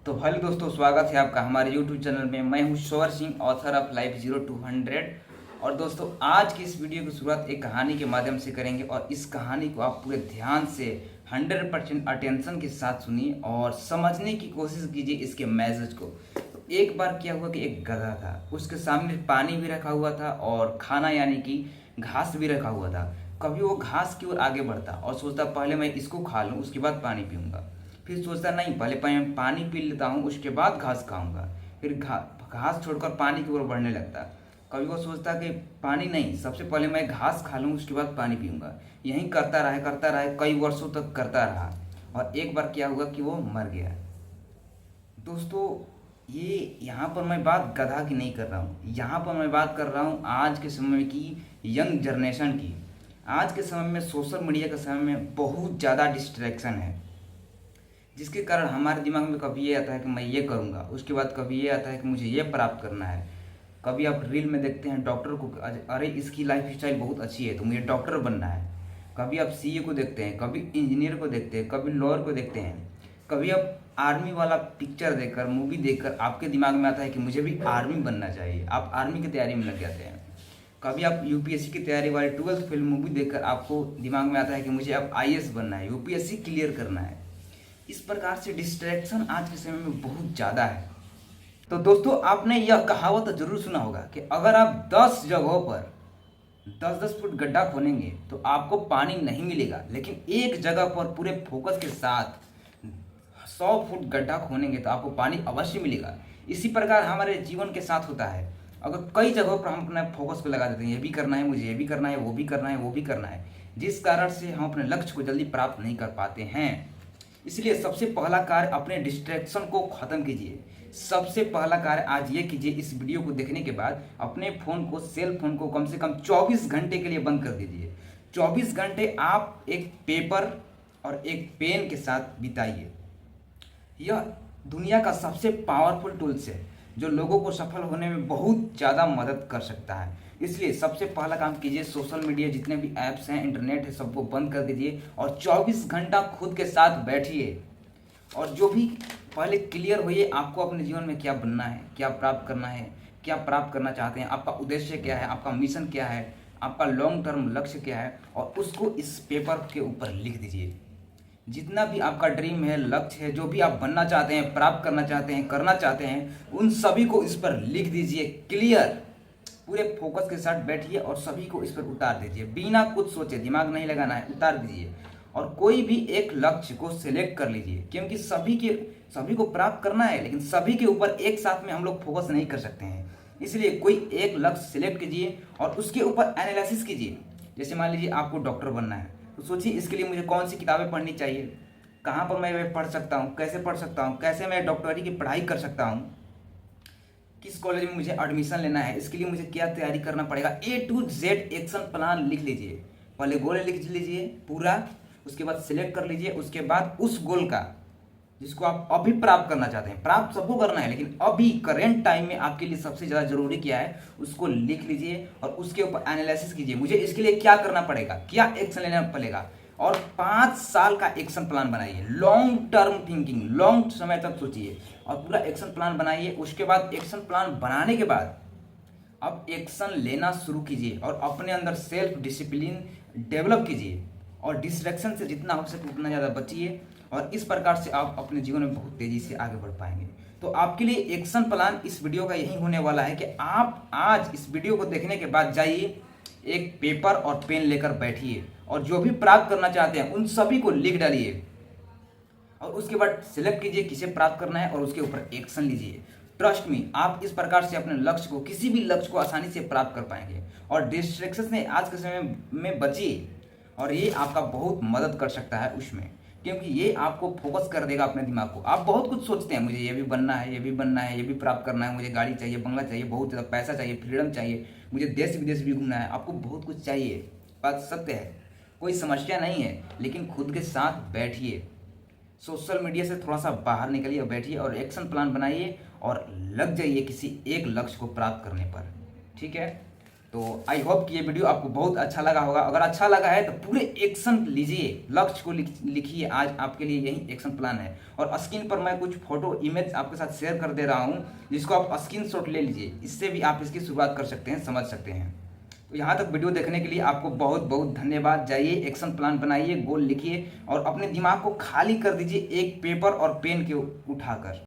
तो हेलो दोस्तों, स्वागत है आपका हमारे यूट्यूब चैनल में। मैं हूं शोर सिंह, ऑथर ऑफ लाइफ 0200। और दोस्तों, आज की इस वीडियो की शुरुआत एक कहानी के माध्यम से करेंगे और इस कहानी को आप पूरे ध्यान से 100% अटेंशन के साथ सुनिए और समझने की कोशिश कीजिए इसके मैसेज को। तो एक बार क्या हुआ कि एक गधा था, उसके सामने पानी भी रखा हुआ था और खाना यानी कि घास भी रखा हुआ था। कभी वो घास की ओर आगे बढ़ता और सोचता पहले मैं इसको खा लूँ, उसके बाद पानी पीऊँगा। फिर सोचता नहीं, पहले मैं पानी पी लेता हूँ, उसके बाद घास खाऊंगा। फिर घास छोड़कर पानी की ओर बढ़ने लगता। कभी वो सोचता कि पानी नहीं, सबसे पहले मैं घास खा लूँ, उसके बाद पानी पीऊँगा। यही करता रहा, कई वर्षों तक करता रहा। और एक बार क्या हुआ कि वो मर गया। दोस्तों, ये यहाँ पर मैं बात गधा की नहीं कर रहा हूँ, यहाँ पर मैं बात कर रहा हूँ आज के समय की यंग जनरेशन की। आज के समय में, सोशल मीडिया के समय में बहुत ज़्यादा डिस्ट्रैक्शन है, जिसके कारण हमारे दिमाग में कभी ये आता है कि मैं ये करूँगा, उसके बाद कभी ये आता है कि मुझे ये प्राप्त करना है। कभी आप रील में देखते हैं डॉक्टर को, अरे इसकी लाइफ स्टाइल बहुत अच्छी है तो मुझे डॉक्टर बनना है। कभी आप सीए को देखते हैं, कभी इंजीनियर को देखते हैं, कभी लॉयर को देखते हैं। कभी आप आर्मी वाला पिक्चर देखकर, मूवी देखकर आपके दिमाग में आता है कि मुझे भी आर्मी बनना चाहिए, आप आर्मी की तैयारी में लग जाते हैं। कभी आप यूपीएससी की तैयारी वाली 12th फिल्म मूवी देखकर आपको दिमाग में आता है कि मुझे अब आईएएस बनना है, यूपीएससी क्लियर करना है। इस प्रकार से डिस्ट्रैक्शन आज के समय में बहुत ज़्यादा है। तो दोस्तों, आपने यह कहावत तो जरूर सुना होगा कि अगर आप 10 जगहों पर 10-10 फुट गड्ढा खोनेंगे तो आपको पानी नहीं मिलेगा, लेकिन एक जगह पर पूरे फोकस के साथ 100 फुट गड्ढा खोनेंगे तो आपको पानी अवश्य मिलेगा। इसी प्रकार हमारे जीवन के साथ होता है। अगर कई जगहों पर हम अपने फोकस को लगा देते हैं, ये भी करना है मुझे, ये भी करना है, वो भी करना है, वो भी करना है, जिस कारण से हम अपने लक्ष्य को जल्दी प्राप्त नहीं कर पाते हैं। इसलिए सबसे पहला कार्य, अपने डिस्ट्रैक्शन को खत्म कीजिए। सबसे पहला कार्य आज ये कीजिए, इस वीडियो को देखने के बाद अपने फ़ोन को, सेल फोन को कम से कम 24 घंटे के लिए बंद कर दीजिए। 24 घंटे आप एक पेपर और एक पेन के साथ बिताइए। यह दुनिया का सबसे पावरफुल टूल्स है जो लोगों को सफल होने में बहुत ज़्यादा मदद कर सकता है। इसलिए सबसे पहला काम कीजिए, सोशल मीडिया जितने भी ऐप्स हैं, इंटरनेट है, सबको बंद कर दीजिए और 24 घंटा खुद के साथ बैठिए। और जो भी पहले क्लियर होइए, आपको अपने जीवन में क्या बनना है, क्या प्राप्त करना है, क्या प्राप्त करना चाहते हैं, आपका उद्देश्य क्या है, आपका मिशन क्या है, आपका लॉन्ग टर्म लक्ष्य क्या है, और उसको इस पेपर के ऊपर लिख दीजिए। जितना भी आपका ड्रीम है, लक्ष्य है, जो भी आप बनना चाहते हैं, प्राप्त करना चाहते हैं, करना चाहते हैं, उन सभी को इस पर लिख दीजिए क्लियर। पूरे फोकस के साथ बैठिए और सभी को इस पर उतार दीजिए, बिना कुछ सोचे, दिमाग नहीं लगाना है, उतार दीजिए। और कोई भी एक लक्ष्य को सिलेक्ट कर लीजिए, क्योंकि सभी को प्राप्त करना है, लेकिन सभी के ऊपर एक साथ में हम लोग फोकस नहीं कर सकते हैं। इसलिए कोई एक लक्ष्य सिलेक्ट कीजिए और उसके ऊपर एनालिसिस कीजिए। जैसे मान लीजिए आपको डॉक्टर बनना है, तो सोचिए इसके लिए मुझे कौन सी किताबें पढ़नी चाहिए, कहाँ पर मैं पढ़ सकता हूँ, कैसे पढ़ सकता हूँ, कैसे मैं डॉक्टरी की पढ़ाई कर सकता हूँ, किस कॉलेज में मुझे एडमिशन लेना है, इसके लिए मुझे क्या तैयारी करना पड़ेगा। A to Z action plan लिख लीजिए। पहले गोल लिख लीजिए पूरा, उसके बाद सिलेक्ट कर लीजिए, उसके बाद उस गोल का, जिसको आप अभी प्राप्त करना चाहते हैं, प्राप्त सबको करना है, लेकिन अभी करेंट टाइम में आपके लिए सबसे ज़्यादा जरूरी क्या है, उसको लिख लीजिए और उसके ऊपर एनालिसिस कीजिए। मुझे इसके लिए क्या करना पड़ेगा, क्या एक्शन लेना पड़ेगा, और 5 साल का एक्शन प्लान बनाइए। लॉन्ग टर्म थिंकिंग, लॉन्ग समय तक सोचिए और पूरा एक्शन प्लान बनाइए। उसके बाद एक्शन प्लान बनाने के बाद अब एक्शन लेना शुरू कीजिए और अपने अंदर सेल्फ डिसिप्लिन डेवलप कीजिए और डिस्ट्रैक्शन से जितना हो सके उतना ज़्यादा बचिए। और इस प्रकार से आप अपने जीवन में बहुत तेज़ी से आगे बढ़ पाएंगे। तो आपके लिए एक्शन प्लान इस वीडियो का यही होने वाला है कि आप आज इस वीडियो को देखने के बाद जाइए, एक पेपर और पेन लेकर बैठिए और जो भी प्राप्त करना चाहते हैं उन सभी को लिख डालिए और उसके बाद सिलेक्ट कीजिए किसे प्राप्त करना है और उसके ऊपर एक्शन लीजिए। ट्रस्ट मी, आप इस प्रकार से अपने लक्ष्य को, किसी भी लक्ष्य को आसानी से प्राप्त कर पाएंगे। और डिस्ट्रैक्शन से आज के समय में बचिए और ये आपका बहुत मदद कर सकता है उसमें, क्योंकि ये आपको फोकस कर देगा अपने दिमाग को। आप बहुत कुछ सोचते हैं, मुझे ये भी बनना है, ये भी बनना है, ये भी प्राप्त करना है, मुझे गाड़ी चाहिए, बंगला चाहिए, बहुत ज़्यादा पैसा चाहिए, फ्रीडम चाहिए, मुझे देश विदेश भी घूमना है। आपको बहुत कुछ चाहिए, बात सत्य है, कोई समस्या नहीं है, लेकिन खुद के साथ बैठिए, सोशल मीडिया से थोड़ा सा बाहर निकलिए और बैठिए और एक्शन प्लान बनाइए और लग जाइए किसी एक लक्ष्य को प्राप्त करने पर। ठीक है। तो आई होप कि ये वीडियो आपको बहुत अच्छा लगा होगा। अगर अच्छा लगा है तो पूरे एक्शन लीजिए, लक्ष्य को लिखिए। आज आपके लिए यही एक्शन प्लान है। और स्क्रीन पर मैं कुछ फोटो इमेज आपके साथ शेयर कर दे रहा हूँ, जिसको आप स्क्रीनशॉट ले लीजिए। इससे भी आप इसकी शुरुआत कर सकते हैं, समझ सकते हैं। तो यहाँ तक वीडियो देखने के लिए आपको बहुत बहुत धन्यवाद। जाइए एक्शन प्लान बनाइए, गोल लिखिए और अपने दिमाग को खाली कर दीजिए एक पेपर और पेन के उठाकर।